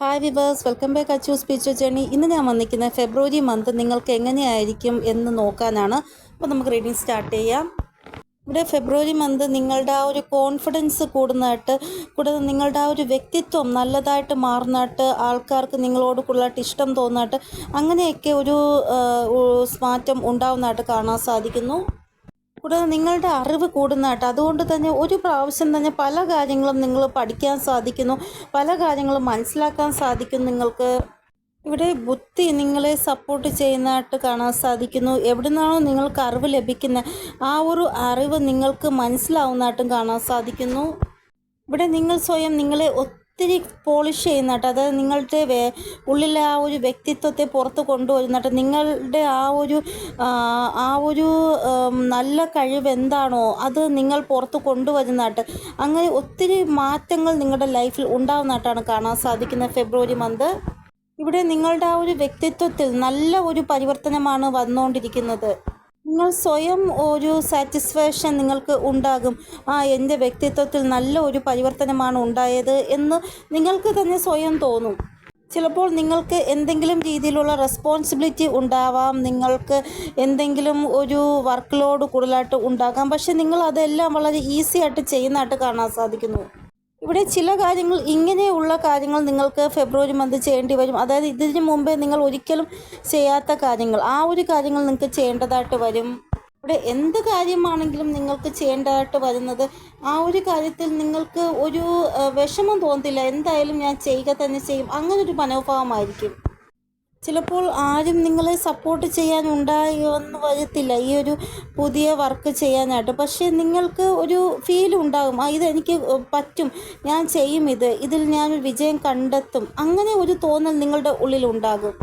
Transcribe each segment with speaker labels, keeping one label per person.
Speaker 1: Hi viewers, welcome back Achu speech journey. ഇന്ന് ഞാൻ വന്നിരിക്കുന്നത് ഫെബ്രുവരി മന്ത് നിങ്ങൾക്ക് എങ്ങനെയായിരിക്കും എന്ന് നോക്കാനാണ്. അപ്പോൾ നമുക്ക് റീഡിങ് സ്റ്റാർട്ട് ചെയ്യാം. ഇവിടെ ഫെബ്രുവരി മന്ത് നിങ്ങളുടെ ആ ഒരു കോൺഫിഡൻസ് കൂടുന്നതായിട്ട്, കൂടാതെ നിങ്ങളുടെ ആ ഒരു വ്യക്തിത്വം നല്ലതായിട്ട് മാറുന്നതായിട്ട്, ആൾക്കാർക്ക് നിങ്ങളോട് കൂടുതലായിട്ട് ഇഷ്ടം തോന്നുന്നതായിട്ട്, അങ്ങനെയൊക്കെ ഒരു മാറ്റം ഉണ്ടാവുന്നതായിട്ട് കാണാൻ സാധിക്കുന്നു. കൂടാതെ നിങ്ങളുടെ അറിവ് കൂടുന്നതായിട്ട്, അതുകൊണ്ട് തന്നെ ഒരു പ്രാവശ്യം തന്നെ പല കാര്യങ്ങളും നിങ്ങൾ പഠിക്കാൻ സാധിക്കുന്നു, പല കാര്യങ്ങളും മനസ്സിലാക്കാൻ സാധിക്കും. നിങ്ങൾക്ക് ഇവിടെ ബുദ്ധി നിങ്ങളെ സപ്പോർട്ട് ചെയ്യുന്നതായിട്ട് കാണാൻ സാധിക്കുന്നു. എവിടെ നിന്നാണോ നിങ്ങൾക്ക് അറിവ് ലഭിക്കുന്നത്, ആ ഒരു അറിവ് നിങ്ങൾക്ക് മനസ്സിലാവുന്നതായിട്ടും കാണാൻ സാധിക്കുന്നു. ഇവിടെ നിങ്ങൾ സ്വയം നിങ്ങളെ ഒത്തിരി പോളിഷ് ചെയ്യുന്നതായിട്ട്, അതായത് നിങ്ങളുടെ ഉള്ളിലെ ആ ഒരു വ്യക്തിത്വത്തെ പുറത്ത് കൊണ്ടുവരുന്നതായിട്ട്, നിങ്ങളുടെ ആ ഒരു നല്ല കഴിവ് എന്താണോ അത് നിങ്ങൾ പുറത്ത് കൊണ്ടുവരുന്നതായിട്ട്, അങ്ങനെ ഒത്തിരി മാറ്റങ്ങൾ നിങ്ങളുടെ ലൈഫിൽ ഉണ്ടാകുന്നതായിട്ടാണ് കാണാൻ സാധിക്കുന്നത് ഫെബ്രുവരി മന്ത്. ഇവിടെ നിങ്ങളുടെ ആ ഒരു വ്യക്തിത്വത്തിൽ നല്ല ഒരു പരിവർത്തനമാണ് വന്നുകൊണ്ടിരിക്കുന്നത്. നിങ്ങൾ സ്വയം ഒരു സാറ്റിസ്ഫാക്ഷൻ നിങ്ങൾക്ക് ഉണ്ടാകും. എൻ്റെ വ്യക്തിത്വത്തിൽ നല്ല ഒരു പരിവർത്തനമാണ് ഉണ്ടായത് എന്ന് നിങ്ങൾക്ക് തന്നെ സ്വയം തോന്നും. ചിലപ്പോൾ നിങ്ങൾക്ക് എന്തെങ്കിലും രീതിയിലുള്ള റെസ്പോൺസിബിലിറ്റി ഉണ്ടാവാം, നിങ്ങൾക്ക് എന്തെങ്കിലും ഒരു വർക്ക് ലോഡ് കൂടുതലായിട്ട് ഉണ്ടാകാം. പക്ഷെ നിങ്ങൾ അതെല്ലാം വളരെ ഈസി ആയിട്ട് ചെയ്യുന്നതായിട്ട് കാണാൻ സാധിക്കുന്നു. ഇവിടെ ചില കാര്യങ്ങൾ, ഇങ്ങനെയുള്ള കാര്യങ്ങൾ നിങ്ങൾക്ക് ഫെബ്രുവരി മന്ത് ചെയ്യേണ്ടി വരും. അതായത് ഇതിന് മുമ്പേ നിങ്ങൾ ഒരിക്കലും ചെയ്യാത്ത കാര്യങ്ങൾ, ആ ഒരു കാര്യങ്ങൾ നിങ്ങൾക്ക് ചെയ്യേണ്ടതായിട്ട് വരും. ഇവിടെ എന്ത് കാര്യമാണെങ്കിലും നിങ്ങൾക്ക് ചെയ്യേണ്ടതായിട്ട് വരുന്നത്, ആ ഒരു കാര്യത്തിൽ നിങ്ങൾക്ക് ഒരു വിഷമം തോന്നത്തില്ല. എന്തായാലും ഞാൻ ചെയ്യുക തന്നെ ചെയ്യും, അങ്ങനൊരു മനോഭാവമായിരിക്കും. ചിലപ്പോൾ ആരും നിങ്ങളെ സപ്പോർട്ട് ചെയ്യാനുണ്ടായെന്ന് വരത്തില്ല ഈ ഒരു പുതിയ വർക്ക് ചെയ്യാനായിട്ട്. പക്ഷേ നിങ്ങൾക്ക് ഒരു ഫീൽ ഉണ്ടാകും, ഇതെനിക്ക് പറ്റും, ഞാൻ ചെയ്യും, ഇതിൽ ഞാനൊരു വിജയം കണ്ടെത്തും, അങ്ങനെ ഒരു തോന്നൽ നിങ്ങളുടെ ഉള്ളിലുണ്ടാകും.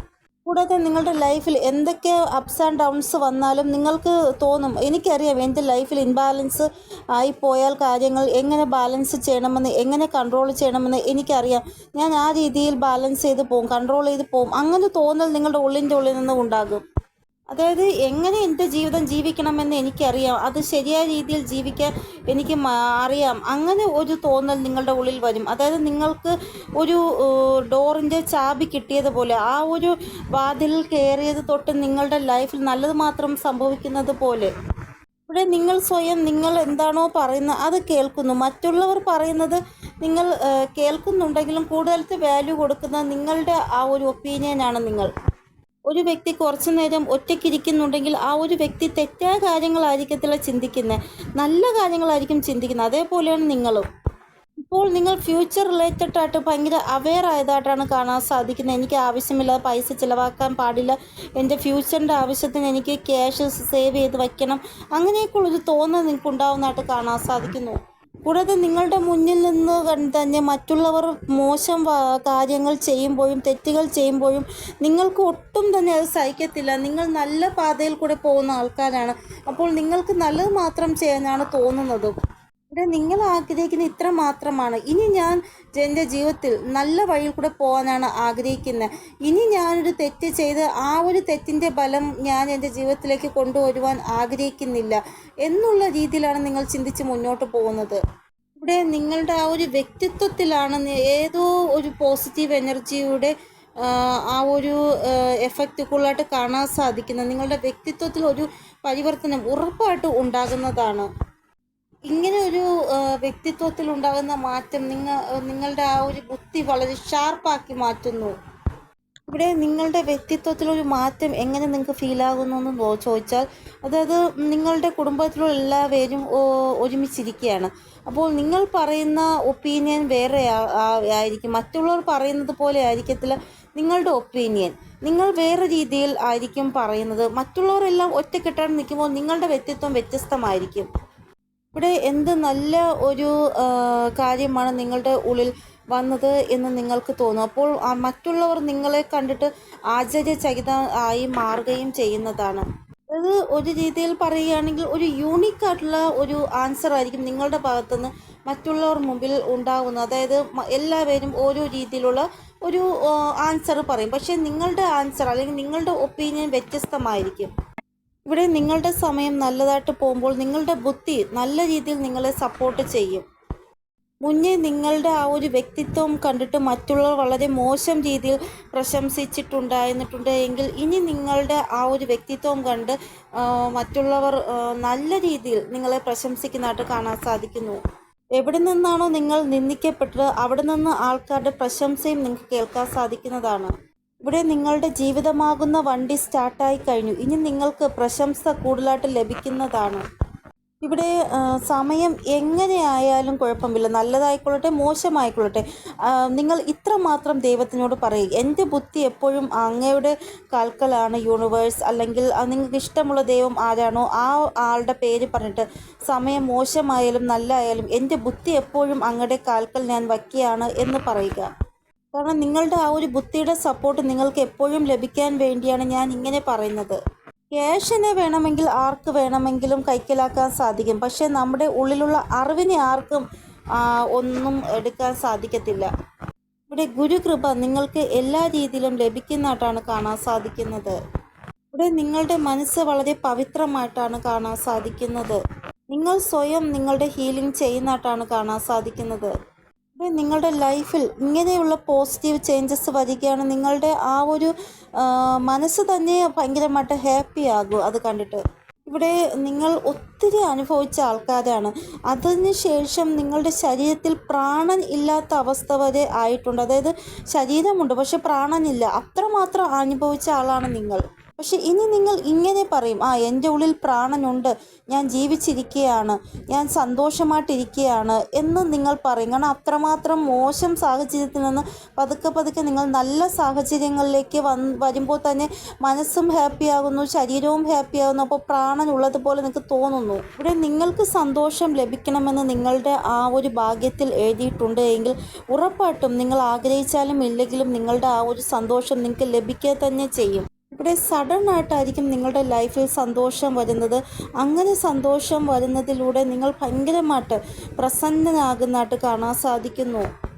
Speaker 1: കൂടാതെ നിങ്ങളുടെ ലൈഫിൽ എന്തൊക്കെ അപ്സ് ആൻഡ് ഡൗൺസ് വന്നാലും നിങ്ങൾക്ക് തോന്നും, എനിക്കറിയാം എൻ്റെ ലൈഫിൽ ഇൻബാലൻസ് ആയിപ്പോയാൽ കാര്യങ്ങൾ എങ്ങനെ ബാലൻസ് ചെയ്യണമെന്ന്, എങ്ങനെ കൺട്രോൾ ചെയ്യണമെന്ന് എനിക്കറിയാം, ഞാൻ ആ രീതിയിൽ ബാലൻസ് ചെയ്ത് പോകും, കൺട്രോൾ ചെയ്ത് പോകും. അങ്ങനെ തോന്നൽ നിങ്ങളുടെ ഉള്ളിൻ്റെ ഉള്ളിൽ നിന്ന് ഉണ്ടാകും. അതായത് എങ്ങനെ എൻ്റെ ജീവിതം ജീവിക്കണമെന്ന് എനിക്കറിയാം, അത് ശരിയായ രീതിയിൽ ജീവിക്കാൻ എനിക്ക് അറിയാം, അങ്ങനെ ഒരു തോന്നൽ നിങ്ങളുടെ ഉള്ളിൽ വരും. അതായത് നിങ്ങൾക്ക് ഒരു ഡോറിൻ്റെ ചാബി കിട്ടിയതുപോലെ, ആ ഒരു വാതിലിൽ കയറിയത് തൊട്ട് നിങ്ങളുടെ ലൈഫിൽ നല്ലത് മാത്രം സംഭവിക്കുന്നത് പോലെ. ഇവിടെ നിങ്ങൾ സ്വയം നിങ്ങൾ എന്താണോ പറയുന്നത് അത് കേൾക്കുന്നു. മറ്റുള്ളവർ പറയുന്നത് നിങ്ങൾ കേൾക്കുന്നുണ്ടെങ്കിലും കൂടുതലത്തെ വാല്യൂ കൊടുക്കുന്നത് നിങ്ങളുടെ ആ ഒരു ഒപ്പീനിയനാണ്. ഒരു വ്യക്തി കുറച്ചു നേരം ഒറ്റയ്ക്കിരിക്കുന്നുണ്ടെങ്കിൽ ആ ഒരു വ്യക്തി തെറ്റായ കാര്യങ്ങളായിരിക്കത്തില്ല ചിന്തിക്കുന്നത്, നല്ല കാര്യങ്ങളായിരിക്കും ചിന്തിക്കുന്നത്. അതേപോലെയാണ് നിങ്ങളും. ഇപ്പോൾ നിങ്ങൾ ഫ്യൂച്ചർ റിലേറ്റഡ് ആയിട്ട് ഭയങ്കര അവെയർ ആയതായിട്ടാണ് കാണാൻ സാധിക്കുന്നത്. എനിക്ക് ആവശ്യമില്ലാതെ പൈസ ചിലവാക്കാൻ പാടില്ല, എൻ്റെ ഫ്യൂച്ചറിൻ്റെ ആവശ്യത്തിന് എനിക്ക് ക്യാഷ് സേവ് ചെയ്ത് വയ്ക്കണം, അങ്ങനെയൊക്കെയുള്ളൊരു തോന്നൽ നിങ്ങൾക്ക് ഉണ്ടാവുന്നതായിട്ട് കാണാൻ സാധിക്കുന്നു. കൂടാതെ നിങ്ങളുടെ മുന്നിൽ നിന്ന് തന്നെ മറ്റുള്ളവർ മോശം കാര്യങ്ങൾ ചെയ്യുമ്പോഴും തെറ്റുകൾ ചെയ്യുമ്പോഴും നിങ്ങൾക്ക് ഒട്ടും തന്നെ അത് സഹിക്കത്തില്ല. നിങ്ങൾ നല്ല പാതയിൽ കൂടെ പോകുന്ന ആൾക്കാരാണ്, അപ്പോൾ നിങ്ങൾക്ക് നല്ലത് മാത്രം ചെയ്യാനാണ് തോന്നുന്നത്. ഇവിടെ നിങ്ങൾ ആഗ്രഹിക്കുന്ന ഇത്ര മാത്രമാണ്, ഇനി ഞാൻ എൻ്റെ ജീവിതത്തിൽ നല്ല വഴിയിൽ കൂടെ പോകാനാണ് ആഗ്രഹിക്കുന്നത്, ഇനി ഞാനൊരു തെറ്റ് ചെയ്ത് ആ ഒരു തെറ്റിൻ്റെ ഫലം ഞാൻ എൻ്റെ ജീവിതത്തിലേക്ക് കൊണ്ടുവരുവാൻ ആഗ്രഹിക്കുന്നില്ല എന്നുള്ള രീതിയിലാണ് നിങ്ങൾ ചിന്തിച്ച് മുന്നോട്ട് പോകുന്നത്. ഇവിടെ നിങ്ങളുടെ ആ ഒരു വ്യക്തിത്വത്തിലാണ് ഏതോ ഒരു പോസിറ്റീവ് എനർജിയുടെ ആ ഒരു എഫക്റ്റ് കൂടുതലായിട്ട് കാണാൻ സാധിക്കുന്നത്. നിങ്ങളുടെ വ്യക്തിത്വത്തിൽ ഒരു പരിവർത്തനം ഉറപ്പായിട്ട് ഉണ്ടാകുന്നതാണ്. ഇങ്ങനെ ഒരു വ്യക്തിത്വത്തിൽ ഉണ്ടാകുന്ന മാറ്റം നിങ്ങളുടെ ആ ഒരു ബുദ്ധി വളരെ ഷാർപ്പാക്കി മാറ്റുന്നു. ഇവിടെ നിങ്ങളുടെ വ്യക്തിത്വത്തിലൊരു മാറ്റം എങ്ങനെ നിങ്ങൾക്ക് ഫീലാകുന്നു എന്ന് ചോദിച്ചാൽ, അതായത് നിങ്ങളുടെ കുടുംബത്തിലുള്ള എല്ലാവരും ഒരുമിച്ചിരിക്കുകയാണ്. അപ്പോൾ നിങ്ങൾ പറയുന്ന ഒപ്പീനിയൻ വേറെ ആയിരിക്കും, മറ്റുള്ളവർ പറയുന്നത് പോലെ ആയിരിക്കത്തില്ല നിങ്ങളുടെ ഒപ്പീനിയൻ. നിങ്ങൾ വേറെ രീതിയിൽ ആയിരിക്കും പറയുന്നത്. മറ്റുള്ളവരെല്ലാം ഒറ്റക്കെട്ടാണ് നിൽക്കുമ്പോൾ നിങ്ങളുടെ വ്യക്തിത്വം വ്യത്യസ്തമായിരിക്കും. ഇവിടെ എന്ത് നല്ല ഒരു കാര്യമാണ് നിങ്ങളുടെ ഉള്ളിൽ വന്നത് എന്ന് നിങ്ങൾക്ക് തോന്നും. അപ്പോൾ മറ്റുള്ളവർ നിങ്ങളെ കണ്ടിട്ട് ആശ്ചര്യചകിത ആയി മാറുകയും ചെയ്യുന്നതാണ്. അത് ഒരു രീതിയിൽ പറയുകയാണെങ്കിൽ ഒരു യൂണിക്കായിട്ടുള്ള ഒരു ആൻസർ ആയിരിക്കും നിങ്ങളുടെ ഭാഗത്തുനിന്ന് മറ്റുള്ളവർ മുമ്പിൽ ഉണ്ടാകുന്നത്. അതായത് എല്ലാവരും ഓരോ രീതിയിലുള്ള ഒരു ആൻസർ പറയും, പക്ഷേ നിങ്ങളുടെ ആൻസർ അല്ലെങ്കിൽ നിങ്ങളുടെ ഒപ്പീനിയൻ വ്യത്യസ്തമായിരിക്കും. ഇവിടെ നിങ്ങളുടെ സമയം നല്ലതായിട്ട് പോകുമ്പോൾ നിങ്ങളുടെ ബുദ്ധി നല്ല രീതിയിൽ നിങ്ങളെ സപ്പോർട്ട് ചെയ്യും. മുന്നേ നിങ്ങളുടെ ആ ഒരു വ്യക്തിത്വം കണ്ടിട്ട് മറ്റുള്ളവർ വളരെ മോശം രീതിയിൽ പ്രശംസിച്ചിട്ടുണ്ടായിരുന്നിട്ടുണ്ട് എങ്കിൽ ഇനി നിങ്ങളുടെ ആ ഒരു വ്യക്തിത്വം കണ്ട് മറ്റുള്ളവർ നല്ല രീതിയിൽ നിങ്ങളെ പ്രശംസിക്കുന്നതായിട്ട് കാണാൻ സാധിക്കുന്നു. എവിടെ നിന്നാണോ നിങ്ങൾ നിന്ദിക്കപ്പെട്ടത് അവിടെ നിന്ന് ആൾക്കാരുടെ പ്രശംസയും നിങ്ങൾക്ക് കേൾക്കാൻ സാധിക്കുന്നതാണ്. ഇവിടെ നിങ്ങളുടെ ജീവിതമാകുന്ന വണ്ടി സ്റ്റാർട്ടായി കഴിഞ്ഞു. ഇനി നിങ്ങൾക്ക് പ്രശംസ കൂടുതലായിട്ട് ലഭിക്കുന്നതാണ്. ഇവിടെ സമയം എങ്ങനെയായാലും കുഴപ്പമില്ല, നല്ലതായിക്കൊള്ളട്ടെ മോശമായിക്കൊള്ളട്ടെ, നിങ്ങൾ ഇത്രമാത്രം ദൈവത്തിനോട് പറയുക, എൻ്റെ ബുദ്ധി എപ്പോഴും അങ്ങയുടെ കാൽക്കലാണ് യൂണിവേഴ്സ്, അല്ലെങ്കിൽ നിങ്ങൾക്ക് ഇഷ്ടമുള്ള ദൈവം ആരാണോ ആ ആളുടെ പേര് പറഞ്ഞിട്ട് സമയം മോശമായാലും നല്ലതായാലും എൻ്റെ ബുദ്ധി എപ്പോഴും അങ്ങയുടെ കാൽക്കൽ ഞാൻ വയ്ക്കുകയാണ് എന്ന് പറയുക. കാരണം നിങ്ങളുടെ ആ ഒരു ബുദ്ധിയുടെ സപ്പോർട്ട് നിങ്ങൾക്ക് എപ്പോഴും ലഭിക്കാൻ വേണ്ടിയാണ് ഞാൻ ഇങ്ങനെ പറയുന്നത്. ക്യാഷിനെ വേണമെങ്കിൽ ആർക്ക് വേണമെങ്കിലും കൈക്കലാക്കാൻ സാധിക്കും, പക്ഷേ നമ്മുടെ ഉള്ളിലുള്ള അറിവിനെ ആർക്കും ഒന്നും എടുക്കാൻ സാധിക്കത്തില്ല. ഇവിടെ ഗുരുകൃപ നിങ്ങൾക്ക് എല്ലാ രീതിയിലും ലഭിക്കുന്നതായിട്ടാണ് കാണാൻ സാധിക്കുന്നത്. ഇവിടെ നിങ്ങളുടെ മനസ്സ് വളരെ പവിത്രമായിട്ടാണ് കാണാൻ സാധിക്കുന്നത്. നിങ്ങൾ സ്വയം നിങ്ങളുടെ ഹീലിംഗ് ചെയ്യുന്നതായിട്ടാണ് കാണാൻ സാധിക്കുന്നത്. നിങ്ങളുടെ ലൈഫിൽ ഇങ്ങനെയുള്ള പോസിറ്റീവ് ചേഞ്ചസ് വരികയാണ്. നിങ്ങളുടെ ആ ഒരു മനസ്സ് തന്നെ ഭയങ്കരമായിട്ട് ഹാപ്പി ആകും അത് കണ്ടിട്ട്. ഇവിടെ നിങ്ങൾ ഒത്തിരി അനുഭവിച്ച ആൾക്കാരാണ്. അതിനുശേഷം നിങ്ങളുടെ ശരീരത്തിൽ പ്രാണൻ ഇല്ലാത്ത അവസ്ഥ വരെ ആയിട്ടുണ്ട്. അതായത് ശരീരമുണ്ട് പക്ഷെ പ്രാണനില്ല, അത്രമാത്രം അനുഭവിച്ച ആളാണ് നിങ്ങൾ. പക്ഷെ ഇനി നിങ്ങൾ ഇങ്ങനെ പറയും, എൻ്റെ ഉള്ളിൽ പ്രാണനുണ്ട്, ഞാൻ ജീവിച്ചിരിക്കുകയാണ്, ഞാൻ സന്തോഷമായിട്ടിരിക്കുകയാണ് എന്ന് നിങ്ങൾ പറയും. കാരണം അത്രമാത്രം മോശം സാഹചര്യത്തിൽ നിന്ന് പതുക്കെ പതുക്കെ നിങ്ങൾ നല്ല സാഹചര്യങ്ങളിലേക്ക് വരുമ്പോൾ തന്നെ മനസ്സും ഹാപ്പിയാകുന്നു, ശരീരവും ഹാപ്പിയാകുന്നു. അപ്പോൾ പ്രാണൻ ഉള്ളതുപോലെ നിങ്ങൾക്ക് തോന്നുന്നു. ഇവിടെ നിങ്ങൾക്ക് സന്തോഷം ലഭിക്കണമെന്ന് നിങ്ങളുടെ ആ ഒരു ഭാഗ്യത്തിൽ എഴുതിയിട്ടുണ്ട് എങ്കിൽ ഉറപ്പായിട്ടും നിങ്ങൾ ആഗ്രഹിച്ചാലും ഇല്ലെങ്കിലും നിങ്ങളുടെ ആ ഒരു സന്തോഷം നിങ്ങൾക്ക് ലഭിക്കുക തന്നെ ചെയ്യും. ഇവിടെ സഡൻ ആയിട്ടായിരിക്കും നിങ്ങളുടെ ലൈഫിൽ സന്തോഷം വരുന്നത്. അങ്ങനെ സന്തോഷം വരുന്നതിലൂടെ നിങ്ങൾ ഭയങ്കരമായിട്ട് പ്രസന്നനാകുന്നതായിട്ട് കാണാൻ സാധിക്കുന്നു.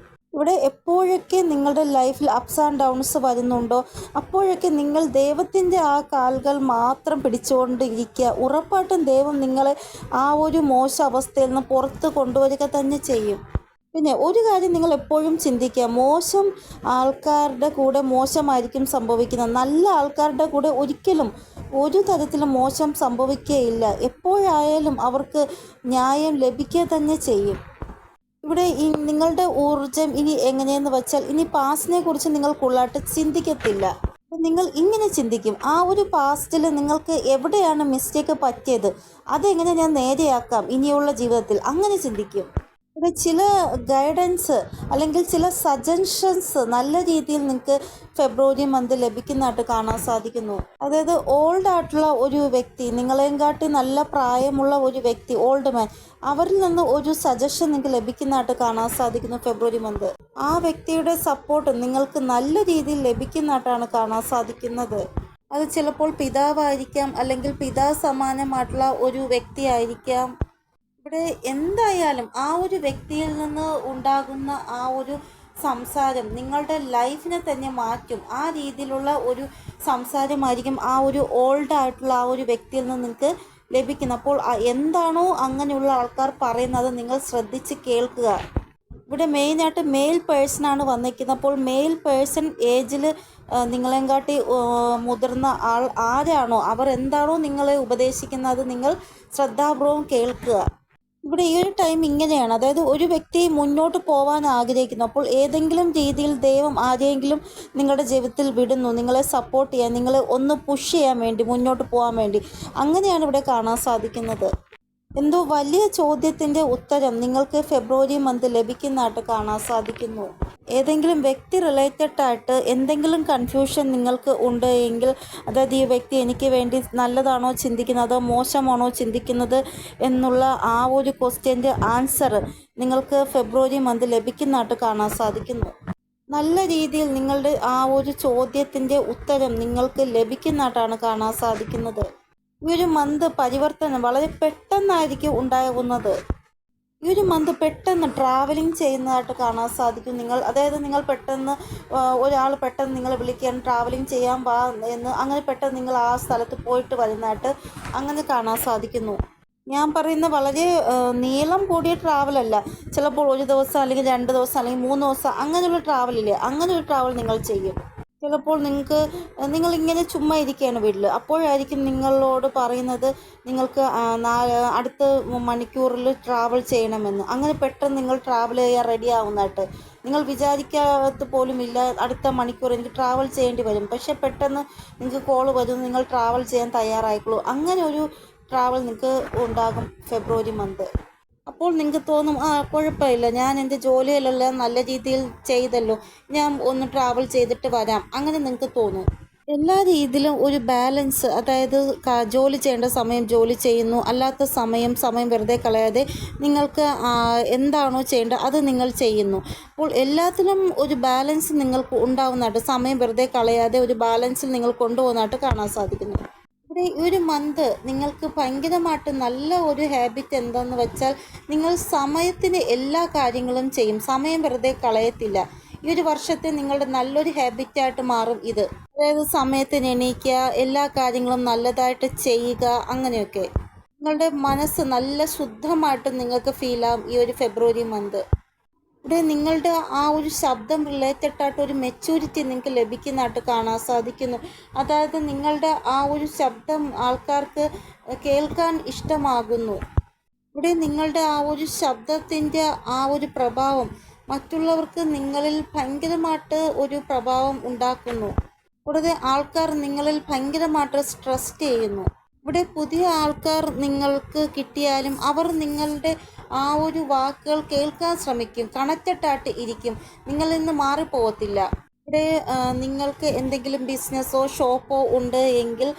Speaker 1: ഇവിടെ എപ്പോഴൊക്കെ നിങ്ങളുടെ ലൈഫിൽ അപ്സ് ആൻഡ് ഡൗൺസ് വരുന്നുണ്ടോ അപ്പോഴൊക്കെ നിങ്ങൾ ദൈവത്തിൻ്റെ ആ കാലുകൾ മാത്രം പിടിച്ചുകൊണ്ട് ഇരിക്കുക. ഉറപ്പായിട്ടും ദൈവം നിങ്ങളെ ആ ഒരു മോശം അവസ്ഥയിൽ നിന്ന് പുറത്ത് കൊണ്ടുവരിക തന്നെ ചെയ്യും. പിന്നെ ഒരു കാര്യം നിങ്ങൾ എപ്പോഴും ചിന്തിക്കുക, മോശം ആൾക്കാരുടെ കൂടെ മോശമായിരിക്കും സംഭവിക്കുന്നത്, നല്ല ആൾക്കാരുടെ കൂടെ ഒരിക്കലും ഒരു തരത്തിലും മോശം സംഭവിക്കുകയില്ല. എപ്പോഴായാലും അവർക്ക് ന്യായം ലഭിക്കുക തന്നെ ചെയ്യും. ഇവിടെ നിങ്ങളുടെ ഊർജം ഇനി എങ്ങനെയെന്ന് വെച്ചാൽ ഇനി പാസ്റ്റിനെ കുറിച്ച് നിങ്ങൾ കൂടുതലായിട്ട് ചിന്തിക്കത്തില്ല. നിങ്ങൾ ഇങ്ങനെ ചിന്തിക്കും, ആ ഒരു പാസ്റ്റിൽ നിങ്ങൾക്ക് എവിടെയാണ് മിസ്റ്റേക്ക് പറ്റിയത്, അതെങ്ങനെ ഞാൻ നേരെയാക്കാം ഇനിയുള്ള ജീവിതത്തിൽ, അങ്ങനെ ചിന്തിക്കും. ഇവിടെ ചില ഗൈഡൻസ് അല്ലെങ്കിൽ ചില സജഷൻസ് നല്ല രീതിയിൽ നിങ്ങൾക്ക് ഫെബ്രുവരി മന്ത് ലഭിക്കുന്നതായിട്ട് കാണാൻ സാധിക്കുന്നു. അതായത് ഓൾഡ് ആയിട്ടുള്ള ഒരു വ്യക്തി, നിങ്ങളെയും കാട്ടി നല്ല പ്രായമുള്ള ഒരു വ്യക്തി, ഓൾഡ് മാൻ, അവരിൽ നിന്ന് ഒരു സജഷൻ നിങ്ങൾക്ക് ലഭിക്കുന്നതായിട്ട് കാണാൻ സാധിക്കുന്നു ഫെബ്രുവരി മന്ത്. ആ വ്യക്തിയുടെ സപ്പോർട്ട് നിങ്ങൾക്ക് നല്ല രീതിയിൽ ലഭിക്കുന്നതായിട്ടാണ് കാണാൻ സാധിക്കുന്നത്. അത് ചിലപ്പോൾ പിതാവായിരിക്കാം, അല്ലെങ്കിൽ പിതാവ് സമാനമായിട്ടുള്ള ഒരു വ്യക്തിയായിരിക്കാം. ഇവിടെ എന്തായാലും ആ ഒരു വ്യക്തിയിൽ നിന്ന് ഉണ്ടാകുന്ന ആ ഒരു സംസാരം നിങ്ങളുടെ ലൈഫിനെ തന്നെ മാറ്റും. ആ രീതിയിലുള്ള ഒരു സംസാരമായിരിക്കും ആ ഒരു ഓൾഡ് ആയിട്ടുള്ള ആ ഒരു വ്യക്തിയിൽ നിന്ന് നിങ്ങൾക്ക് ലഭിക്കുന്നത്. അപ്പോൾ എന്താണോ അങ്ങനെയുള്ള ആൾക്കാർ പറയുന്നത് നിങ്ങൾ ശ്രദ്ധിച്ച് കേൾക്കുക. ഇവിടെ മെയിനായിട്ട് മെയിൽ പേഴ്സണാണ് വന്നിരിക്കുന്നത്. അപ്പോൾ മെയിൽ പേഴ്സൺ ഏജിൽ നിങ്ങളെയും കാട്ടി മുതിർന്ന ആൾ ആരാണോ അവർ എന്താണോ നിങ്ങളെ ഉപദേശിക്കുന്നത് നിങ്ങൾ ശ്രദ്ധാപൂർവം കേൾക്കുക. ഇവിടെ ഈ ഒരു ടൈം ഇങ്ങനെയാണ്, അതായത് ഒരു വ്യക്തി മുന്നോട്ട് പോകാൻ ആഗ്രഹിക്കുന്നു. അപ്പോൾ ഏതെങ്കിലും രീതിയിൽ ദൈവം ആരെയെങ്കിലും നിങ്ങളുടെ ജീവിതത്തിൽ വിടുന്നു, നിങ്ങളെ സപ്പോർട്ട് ചെയ്യാൻ, നിങ്ങളെ ഒന്ന് പുഷ് ചെയ്യാൻ വേണ്ടി, മുന്നോട്ട് പോകാൻ വേണ്ടി. അങ്ങനെയാണ് ഇവിടെ കാണാൻ സാധിക്കുന്നത്. എന്തോ വലിയ ചോദ്യത്തിൻ്റെ ഉത്തരം നിങ്ങൾക്ക് ഫെബ്രുവരി മന്ത് ലഭിക്കുന്നതായിട്ട് കാണാൻ സാധിക്കുന്നു. ഏതെങ്കിലും വ്യക്തി റിലേറ്റഡ് ആയിട്ട് എന്തെങ്കിലും കൺഫ്യൂഷൻ നിങ്ങൾക്ക് ഉണ്ട് എങ്കിൽ, അതായത് ഈ വ്യക്തി എനിക്ക് വേണ്ടി നല്ലതാണോ ചിന്തിക്കുന്നത് അതോ മോശമാണോ ചിന്തിക്കുന്നത് എന്നുള്ള ആ ഒരു ക്വസ്റ്റ്യൻ്റെ ആൻസർ നിങ്ങൾക്ക് ഫെബ്രുവരി മന്ത് ലഭിക്കുന്നതായിട്ട് കാണാൻ സാധിക്കുന്നു. നല്ല രീതിയിൽ നിങ്ങളുടെ ആ ഒരു ചോദ്യത്തിൻ്റെ ഉത്തരം നിങ്ങൾക്ക് ലഭിക്കുന്നതായിട്ടാണ് കാണാൻ സാധിക്കുന്നത്. ഈ ഒരു മന്ത് പരിവർത്തനം വളരെ പെട്ടെന്നായിരിക്കും ഉണ്ടാകുന്നത്. ഈ ഒരു മന്ത് പെട്ടെന്ന് ട്രാവലിംഗ് ചെയ്യുന്നതായിട്ട് കാണാൻ സാധിക്കും. അതായത് നിങ്ങൾ പെട്ടെന്ന് ഒരാൾ പെട്ടെന്ന് നിങ്ങളെ വിളിക്കാൻ ട്രാവലിംഗ് ചെയ്യാൻ എന്ന്, അങ്ങനെ പെട്ടെന്ന് നിങ്ങൾ ആ സ്ഥലത്ത് പോയിട്ട് വരുന്നതായിട്ട് അങ്ങനെ കാണാൻ സാധിക്കുന്നു. ഞാൻ പറയുന്ന വളരെ നീളം കൂടിയ ട്രാവലല്ല. ചിലപ്പോൾ 1 ദിവസം അല്ലെങ്കിൽ 2 ദിവസം അല്ലെങ്കിൽ 3 ദിവസം അങ്ങനെയുള്ള ട്രാവലില്ലേ, അങ്ങനെ ഒരു ട്രാവൽ നിങ്ങൾ ചെയ്യും. ചിലപ്പോൾ നിങ്ങളിങ്ങനെ ചുമ്മാ ഇരിക്കുകയാണ് വീട്ടിൽ. അപ്പോഴായിരിക്കും നിങ്ങളോട് പറയുന്നത് നിങ്ങൾക്ക് അടുത്ത മണിക്കൂറിൽ ട്രാവൽ ചെയ്യണമെന്ന്. അങ്ങനെ പെട്ടെന്ന് നിങ്ങൾ ട്രാവൽ ചെയ്യാൻ റെഡി ആവുന്നതായിട്ട് നിങ്ങൾ വിചാരിക്കാത്ത പോലും ഇല്ല അടുത്ത മണിക്കൂർ എനിക്ക് ട്രാവൽ ചെയ്യേണ്ടി വരും. പക്ഷേ പെട്ടെന്ന് നിങ്ങൾക്ക് കോൾ വരും, നിങ്ങൾ ട്രാവൽ ചെയ്യാൻ തയ്യാറായിക്കോളൂ. അങ്ങനെ ഒരു ട്രാവൽ നിങ്ങൾക്ക് ഉണ്ടാകും ഫെബ്രുവരി മന്ത്. അപ്പോൾ നിങ്ങൾക്ക് തോന്നും, കുഴപ്പമില്ല, ഞാൻ എൻ്റെ ജോലിയിലെല്ലാം നല്ല രീതിയിൽ ചെയ്തല്ലോ, ഞാൻ ഒന്ന് ട്രാവൽ ചെയ്തിട്ട് വരാം. അങ്ങനെ നിങ്ങൾക്ക് തോന്നും. എല്ലാ രീതിയിലും ഒരു ബാലൻസ്, അതായത് ജോലി ചെയ്യേണ്ട സമയം ജോലി ചെയ്യുന്നു, അല്ലാത്ത സമയം വെറുതെ കളയാതെ നിങ്ങൾക്ക് എന്താണോ ചെയ്യേണ്ടത് അത് നിങ്ങൾ ചെയ്യുന്നു. അപ്പോൾ എല്ലാത്തിലും ഒരു ബാലൻസ് നിങ്ങൾക്ക് ഉണ്ടാവുന്നതായിട്ട്, സമയം വെറുതെ കളയാതെ ഒരു ബാലൻസിൽ നിങ്ങൾ കൊണ്ടുപോകുന്നതായിട്ട് കാണാൻ സാധിക്കുന്നു. ഇവിടെ ഈ ഒരു മന്ത് നിങ്ങൾക്ക് ഭയങ്കരമായിട്ട് നല്ല ഒരു ഹാബിറ്റ് എന്താണെന്ന് വെച്ചാൽ, നിങ്ങൾ സമയത്തിന് എല്ലാ കാര്യങ്ങളും ചെയ്യും, സമയം വെറുതെ കളയത്തില്ല. ഈ ഒരു വർഷത്തെ നിങ്ങളുടെ നല്ലൊരു ഹാബിറ്റായിട്ട് മാറും ഇത്. അതായത് സമയത്തിന് എണീക്കുക, എല്ലാ കാര്യങ്ങളും നല്ലതായിട്ട് ചെയ്യുക, അങ്ങനെയൊക്കെ. നിങ്ങളുടെ മനസ്സ് നല്ല ശുദ്ധമായിട്ട് നിങ്ങൾക്ക് ഫീലാകും ഈ ഒരു ഫെബ്രുവരി മന്ത്. ഇവിടെ നിങ്ങളുടെ ആ ഒരു ശബ്ദം റിലേറ്റഡ് ആയിട്ട് ഒരു മെച്യൂരിറ്റി നിങ്ങൾക്ക് ലഭിക്കുന്നതായിട്ട് കാണാൻ സാധിക്കുന്നു. അതായത് നിങ്ങളുടെ ആ ഒരു ശബ്ദം ആൾക്കാർക്ക് കേൾക്കാൻ ഇഷ്ടമാകുന്നു. ഇവിടെ നിങ്ങളുടെ ആ ഒരു ശബ്ദത്തിൻ്റെ ആ ഒരു പ്രഭാവം മറ്റുള്ളവർക്ക് നിങ്ങളിൽ ഭയങ്കരമായിട്ട് ഒരു പ്രഭാവം ഉണ്ടാക്കുന്നു. കൂടാതെ ആൾക്കാർ നിങ്ങളിൽ ഭയങ്കരമായിട്ട് സ്ട്രസ്റ്റ് ചെയ്യുന്നു. ഇവിടെ പുതിയ ആൾക്കാർ നിങ്ങൾക്ക് കിട്ടിയാലും അവർ നിങ്ങളുടെ ആ ഒരു വാക്കുകൾ കേൾക്കാൻ ശ്രമിക്കും, കണക്റ്റഡായിട്ട് ഇരിക്കും, നിങ്ങളിൽ നിന്ന് മാറിപ്പോകത്തില്ല. ഇവിടെ നിങ്ങൾക്ക് എന്തെങ്കിലും ബിസിനസ്സോ ഷോപ്പോ ഉണ്ട് എങ്കിൽ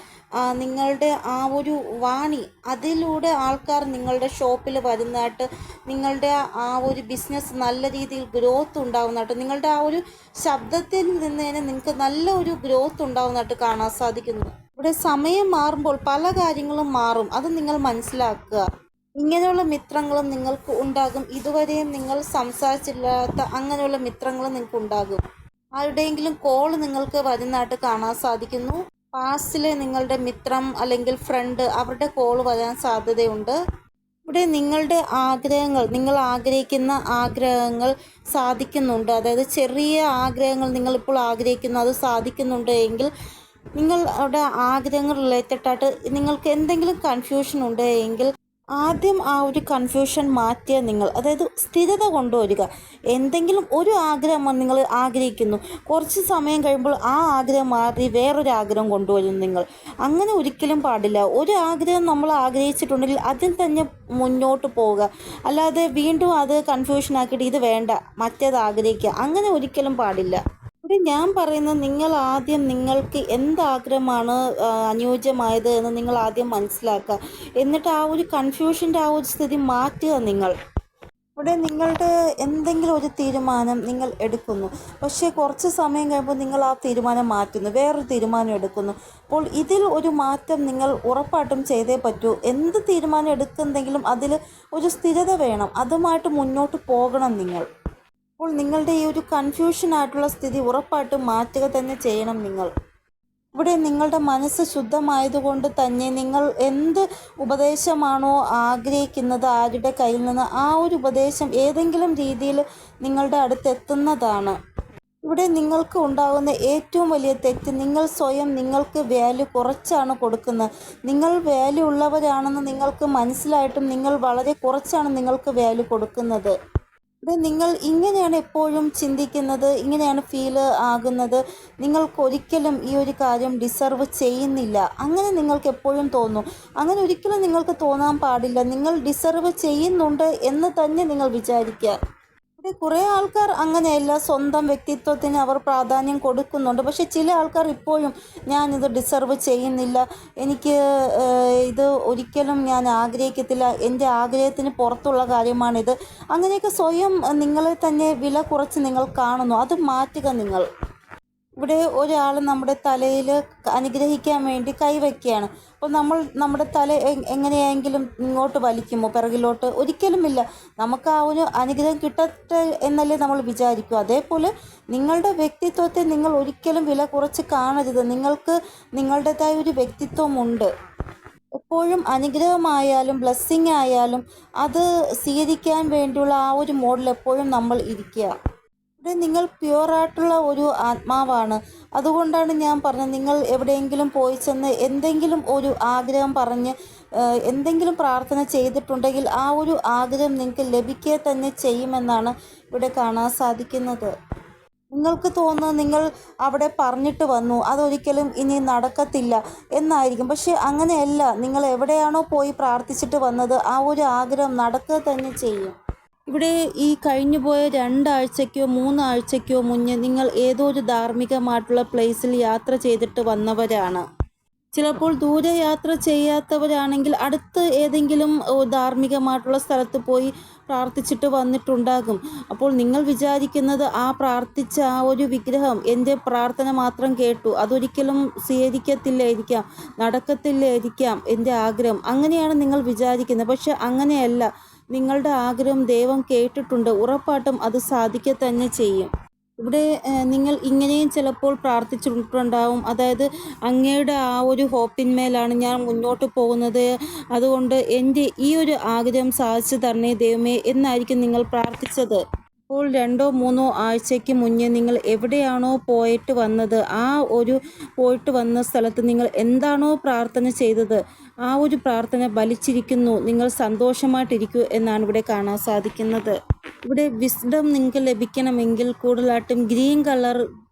Speaker 1: നിങ്ങളുടെ ആ ഒരു വാണി, അതിലൂടെ ആൾക്കാർ നിങ്ങളുടെ ഷോപ്പിൽ വരുന്നതായിട്ട്, നിങ്ങളുടെ ആ ഒരു ബിസിനസ് നല്ല രീതിയിൽ ഗ്രോത്ത് ഉണ്ടാകുന്നതായിട്ട്, നിങ്ങളുടെ ആ ഒരു ശബ്ദത്തിൽ നിന്ന് തന്നെ നിങ്ങൾക്ക് നല്ല ഒരു ഗ്രോത്ത് ഉണ്ടാകുന്നതായിട്ട് കാണാൻ സാധിക്കുന്നു. ഇവിടെ സമയം മാറുമ്പോൾ പല കാര്യങ്ങളും മാറും, അത് നിങ്ങൾ മനസ്സിലാക്കുക. ഇങ്ങനെയുള്ള മിത്രങ്ങളും നിങ്ങൾക്ക് ഉണ്ടാകും. ഇതുവരെയും നിങ്ങൾ സംസാരിച്ചില്ലാത്ത അങ്ങനെയുള്ള മിത്രങ്ങളും നിങ്ങൾക്ക് ഉണ്ടാകും. ആരുടെയെങ്കിലും കോൾ നിങ്ങൾക്ക് വരുന്നതായിട്ട് കാണാൻ സാധിക്കുന്നു. പാസ്റ്റിലെ നിങ്ങളുടെ മിത്രം അല്ലെങ്കിൽ ഫ്രണ്ട്, അവരുടെ കോൾ വരാൻ സാധ്യതയുണ്ട്. ഇവിടെ നിങ്ങളുടെ ആഗ്രഹങ്ങൾ, നിങ്ങൾ ആഗ്രഹിക്കുന്ന ആഗ്രഹങ്ങൾ സാധിക്കുന്നുണ്ട്. അതായത് ചെറിയ ആഗ്രഹങ്ങൾ നിങ്ങളിപ്പോൾ ആഗ്രഹിക്കുന്നു, അത് സാധിക്കുന്നുണ്ട് എങ്കിൽ നിങ്ങളുടെ ആഗ്രഹങ്ങൾ റിലേറ്റഡായിട്ട് നിങ്ങൾക്ക് എന്തെങ്കിലും കൺഫ്യൂഷൻ ഉണ്ട് എങ്കിൽ ആദ്യം ആ ഒരു കൺഫ്യൂഷൻ മാറ്റിയ നിങ്ങൾ, അതായത് സ്ഥിരത കൊണ്ടുവരിക. എന്തെങ്കിലും ഒരു ആഗ്രഹം നിങ്ങൾ ആഗ്രഹിക്കുന്നു, കുറച്ച് സമയം കഴിയുമ്പോൾ ആ ആഗ്രഹം മാറി വേറൊരു ആഗ്രഹം കൊണ്ടുവരും നിങ്ങൾ. അങ്ങനെ ഒരിക്കലും പാടില്ല. ഒരു ആഗ്രഹം നമ്മൾ ആഗ്രഹിച്ചിട്ടുണ്ടെങ്കിൽ അതിൽ തന്നെ മുന്നോട്ട് പോവുക, അല്ലാതെ വീണ്ടും അത് കൺഫ്യൂഷൻ ആക്കിയിട്ട് ഇത് വേണ്ട മറ്റേത് ആഗ്രഹിക്കുക, അങ്ങനെ ഒരിക്കലും പാടില്ല. ഇവിടെ ഞാൻ പറയുന്നത്, നിങ്ങൾ ആദ്യം നിങ്ങൾക്ക് എന്താഗ്രഹമാണ് അനുയോജ്യമായത് എന്ന് നിങ്ങൾ ആദ്യം മനസ്സിലാക്കുക. എന്നിട്ട് ആ ഒരു കൺഫ്യൂഷൻ്റെ ആ ഒരു സ്ഥിതി മാറ്റുക നിങ്ങൾ. ഇവിടെ നിങ്ങളുടെ എന്തെങ്കിലും ഒരു തീരുമാനം നിങ്ങൾ എടുക്കുന്നു, പക്ഷേ കുറച്ച് സമയം കഴിയുമ്പോൾ നിങ്ങൾ ആ തീരുമാനം മാറ്റുന്നു, വേറൊരു തീരുമാനം എടുക്കുന്നു. അപ്പോൾ ഇതിൽ ഒരു മാറ്റം നിങ്ങൾ ഉറപ്പായിട്ടും ചെയ്തേ പറ്റൂ. എന്ത് തീരുമാനം എടുക്കുന്നെങ്കിലും അതിൽ ഒരു സ്ഥിരത വേണം, അതുമായിട്ട് മുന്നോട്ട് പോകണം നിങ്ങൾ. അപ്പോൾ നിങ്ങളുടെ ഈ ഒരു കൺഫ്യൂഷനായിട്ടുള്ള സ്ഥിതി ഉറപ്പായിട്ടും മാറ്റുക തന്നെ ചെയ്യണം നിങ്ങൾ. ഇവിടെ നിങ്ങളുടെ മനസ്സ് ശുദ്ധമായതുകൊണ്ട് തന്നെ നിങ്ങൾ എന്ത് ഉപദേശമാണോ ആഗ്രഹിക്കുന്നത് ആരുടെ കയ്യിൽ നിന്ന്, ആ ഒരു ഉപദേശം ഏതെങ്കിലും രീതിയിൽ നിങ്ങളുടെ അടുത്തെത്തുന്നതാണ്. ഇവിടെ നിങ്ങൾക്ക് ഉണ്ടാകുന്ന ഏറ്റവും വലിയ തെറ്റ്, നിങ്ങൾ സ്വയം നിങ്ങൾക്ക് വാല്യൂ കുറച്ചാണ് കൊടുക്കുന്നത്. നിങ്ങൾ വാല്യൂ ഉള്ളവരാണെന്ന് നിങ്ങൾക്ക് മനസ്സിലായിട്ടും നിങ്ങൾ വളരെ കുറച്ചാണ് നിങ്ങൾക്ക് വാല്യൂ കൊടുക്കുന്നത്. ഇത് നിങ്ങൾ ഇങ്ങനെയാണ് എപ്പോഴും ചിന്തിക്കുന്നത്, ഇങ്ങനെയാണ് ഫീൽ ആകുന്നത്, നിങ്ങൾക്കൊരിക്കലും ഈ ഒരു കാര്യം ഡിസർവ് ചെയ്യുന്നില്ല, അങ്ങനെ നിങ്ങൾക്ക് എപ്പോഴും തോന്നും. അങ്ങനെ ഒരിക്കലും നിങ്ങൾക്ക് തോന്നാൻ പാടില്ല. നിങ്ങൾ ഡിസർവ് ചെയ്യുന്നുണ്ട് എന്ന് തന്നെ നിങ്ങൾ വിചാരിക്കുക. ഇവിടെ കുറേ ആൾക്കാർ അങ്ങനെയല്ല, സ്വന്തം വ്യക്തിത്വത്തിന് അവർ പ്രാധാന്യം കൊടുക്കുന്നുണ്ട്. പക്ഷേ ചില ആൾക്കാർ ഇപ്പോഴും ഞാനിത് ഡിസർവ് ചെയ്യുന്നില്ല, എനിക്ക് ഇത് ഒരിക്കലും ഞാൻ ആഗ്രഹിക്കത്തില്ല, എൻ്റെ ആഗ്രഹത്തിന് പുറത്തുള്ള കാര്യമാണിത്, അങ്ങനെയൊക്കെ സ്വയം നിങ്ങളെ തന്നെ വില കുറച്ച് നിങ്ങൾ കാണുന്നു. അത് മാറ്റുക നിങ്ങൾ. ഇവിടെ ഒരാൾ നമ്മുടെ തലയിൽ അനുഗ്രഹിക്കാൻ വേണ്ടി കൈവയ്ക്കുകയാണ്. അപ്പോൾ നമ്മൾ നമ്മുടെ തല എങ്ങനെയെങ്കിലും ഇങ്ങോട്ട് വലിക്കുമോ പിറകിലോട്ട്? ഒരിക്കലുമില്ല. നമുക്ക് ആ ഒരു അനുഗ്രഹം കിട്ടട്ടെ എന്നല്ലേ നമ്മൾ വിചാരിക്കും. അതേപോലെ നിങ്ങളുടെ വ്യക്തിത്വത്തെ നിങ്ങൾ ഒരിക്കലും വില കുറച്ച് കാണരുത്. നിങ്ങൾക്ക് നിങ്ങളുടേതായ ഒരു വ്യക്തിത്വമുണ്ട്. എപ്പോഴും അനുഗ്രഹമായാലും ബ്ലെസ്സിങ് ആയാലും അത് സ്വീകരിക്കാൻ വേണ്ടിയുള്ള ആ ഒരു മോഡിൽ എപ്പോഴും നമ്മൾ ഇരിക്കുക. ഇവിടെ നിങ്ങൾ പ്യുവറായിട്ടുള്ള ഒരു ആത്മാവാണ്. അതുകൊണ്ടാണ് ഞാൻ പറഞ്ഞത്, നിങ്ങൾ എവിടെയെങ്കിലും പോയി ചെന്ന് എന്തെങ്കിലും ഒരു ആഗ്രഹം പറഞ്ഞ് എന്തെങ്കിലും പ്രാർത്ഥന ചെയ്തിട്ടുണ്ടെങ്കിൽ ആ ഒരു ആഗ്രഹം നിങ്ങൾക്ക് ലഭിക്കുക തന്നെ ചെയ്യുമെന്നാണ് ഇവിടെ കാണാൻ സാധിക്കുന്നത്. നിങ്ങൾക്ക് തോന്നുന്നത് നിങ്ങൾ അവിടെ പറഞ്ഞിട്ട് വന്നു, അതൊരിക്കലും ഇനി നടക്കത്തില്ല എന്നായിരിക്കും. പക്ഷെ അങ്ങനെയല്ല. നിങ്ങൾ എവിടെയാണോ പോയി പ്രാർത്ഥിച്ചിട്ട് വന്നത് ആ ഒരു ആഗ്രഹം നടക്കുക തന്നെ ചെയ്യും. ഇവിടെ ഈ കഴിഞ്ഞു പോയ 2 ആഴ്ചയ്ക്കോ 3 ആഴ്ചയ്ക്കോ മുന്നേ നിങ്ങൾ ഏതോ ഒരു ധാർമ്മികമായിട്ടുള്ള പ്ലേസിൽ യാത്ര ചെയ്തിട്ട് വന്നവരാണ്. ചിലപ്പോൾ ദൂരെ യാത്ര ചെയ്യാത്തവരാണെങ്കിൽ അടുത്ത് ഏതെങ്കിലും ധാർമ്മികമായിട്ടുള്ള സ്ഥലത്ത് പോയി പ്രാർത്ഥിച്ചിട്ട് വന്നിട്ടുണ്ടാകും. അപ്പോൾ നിങ്ങൾ വിചാരിക്കുന്നത് ആ പ്രാർത്ഥിച്ച ആ ഒരു വിഗ്രഹം എൻ്റെ പ്രാർത്ഥന മാത്രം കേട്ടു, അതൊരിക്കലും സ്വീകരിക്കത്തില്ലായിരിക്കാം, നടക്കത്തില്ലായിരിക്കാം എൻ്റെ ആഗ്രഹം, അങ്ങനെയാണ് നിങ്ങൾ വിചാരിക്കുന്നത്. പക്ഷെ അങ്ങനെയല്ല. നിങ്ങളുടെ ആഗ്രഹം ദൈവം കേട്ടിട്ടുണ്ട്. ഉറപ്പായിട്ടും അത് സാധിക്കുക തന്നെ ചെയ്യും. ഇവിടെ നിങ്ങൾ ഇങ്ങനെയും ചിലപ്പോൾ പ്രാർത്ഥിച്ചിട്ടുണ്ടാവും. അതായത് അങ്ങയുടെ ആ ഒരു ഹോപ്പിന്മേലാണ് ഞാൻ മുന്നോട്ട് പോകുന്നത്, അതുകൊണ്ട് എൻ്റെ ഈ ഒരു ആഗ്രഹം സാധിച്ചു തരണേ ദൈവമേ എന്നായിരിക്കും നിങ്ങൾ പ്രാർത്ഥിച്ചത്. അപ്പോൾ 2-3 ആഴ്ചയ്ക്ക് മുന്നേ നിങ്ങൾ എവിടെയാണോ പോയിട്ട് വന്നത്, ആ ഒരു പോയിട്ട് വന്ന സ്ഥലത്ത് നിങ്ങൾ എന്താണോ പ്രാർത്ഥന ചെയ്തത് ആ ഒരു പ്രാർത്ഥന ഫലിച്ചിരിക്കുന്നു. നിങ്ങൾ സന്തോഷമായിട്ടിരിക്കൂ എന്നാണ് ഇവിടെ കാണാൻ സാധിക്കുന്നത്. ഇവിടെ വിസ്ഡം നിങ്ങൾക്ക് ലഭിക്കണമെങ്കിൽ കൂടുതലായിട്ടും ഗ്രീൻ കളർ